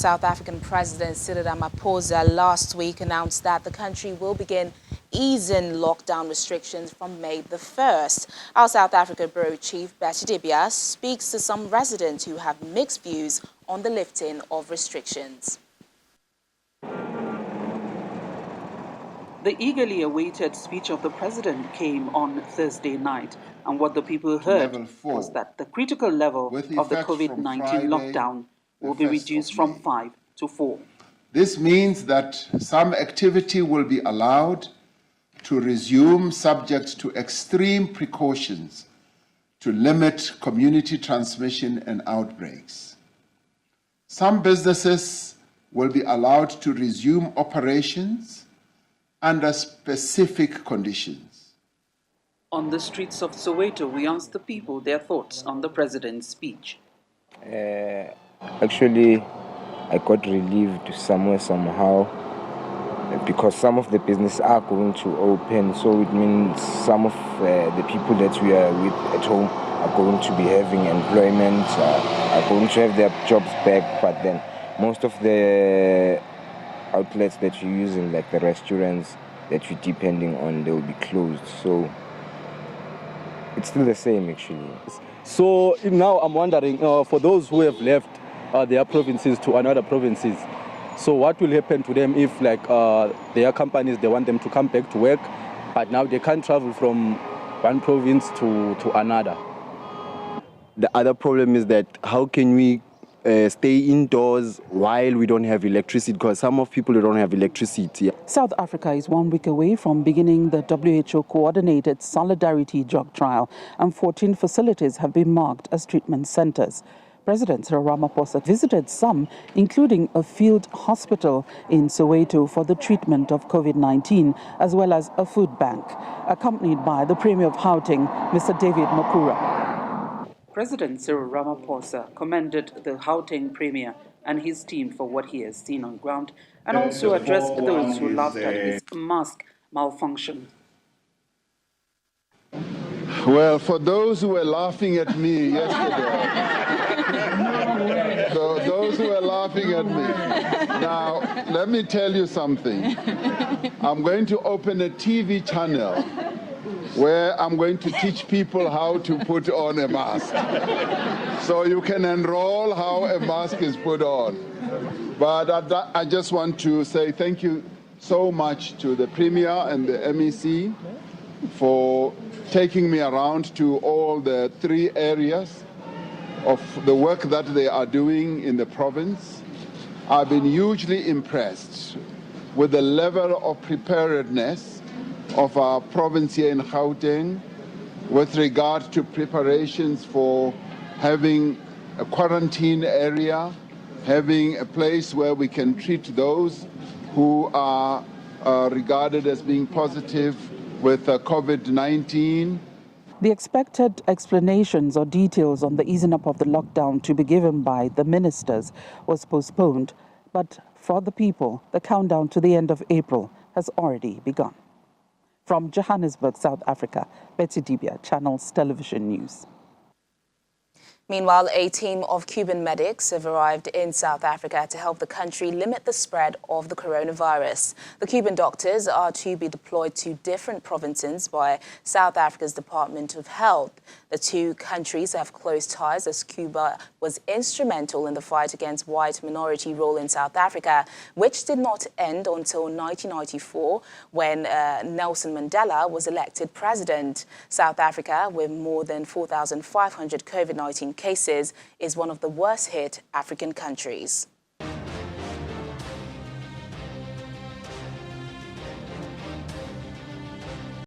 South African President CYRIL Ramaphosa last week announced that the country will begin easing lockdown restrictions from May the 1st. Our South Africa Bureau Chief Betty Dibia speaks to some residents who have mixed views on the lifting of restrictions. The eagerly awaited speech of the president came on Thursday night, and what the people heard was that the critical level of the COVID-19 lockdown will be reduced from 5 to 4. This means that some activity will be allowed to resume subject to extreme precautions to limit community transmission and outbreaks. Some businesses will be allowed to resume operations under specific conditions. On the streets of Soweto, we asked the people their thoughts on the president's speech. Actually, I got relieved somehow, because some of the businesses are going to open, so it means some of the people that we are with at home are going to be having employment, are going to have their jobs back, but then most of the outlets that you're using, like the restaurants that you're depending on, they will be closed. So it's still the same, actually. So now I'm wondering, for those who have left their provinces to another provinces, so what will happen to them if, like, their companies, they want them to come back to work, but now they can't travel from one province to another? The other problem is that how can we stay indoors while we don't have electricity, because some of people don't have electricity. South Africa is 1 week away from beginning the WHO-coordinated Solidarity drug trial, and 14 facilities have been marked as treatment centers. President CYRIL Ramaphosa visited some, including a field hospital in Soweto for the treatment of COVID-19, as well as a food bank, accompanied by the Premier of Gauteng, Mr. David Makura. President CYRIL Ramaphosa commended the Gauteng Premier and his team for what he has seen on ground, and also addressed those who laughed at his mask malfunction. Well, for those who were laughing at me yesterday, those who were laughing at me, now let me tell you something. I'm going to open a TV channel where I'm going to teach people how to put on a mask. So you can enroll how a mask is put on. But I just want to say thank you so much to the Premier and the MEC for taking me around to all the 3 areas of the work that they are doing in the province. I've been hugely impressed with the level of preparedness of our province here in Gauteng with regard to preparations for having a quarantine area, having a place where we can treat those who are regarded as being positive with COVID-19. The expected explanations or details on the easing up of the lockdown to be given by the ministers was postponed, but for the people, the countdown to the end of April has already begun. From Johannesburg, South Africa, Betty Dibia, Channels Television News. Meanwhile, a team of Cuban medics have arrived in South Africa to help the country limit the spread of the coronavirus. The Cuban doctors are to be deployed to different provinces by South Africa's Department of Health. The 2 countries have close ties as Cuba was instrumental in the fight against white minority rule in South Africa, which did not end until 1994 when Nelson Mandela was elected president. South Africa, with more than 4,500 COVID-19 cases, is one of the worst hit African countries.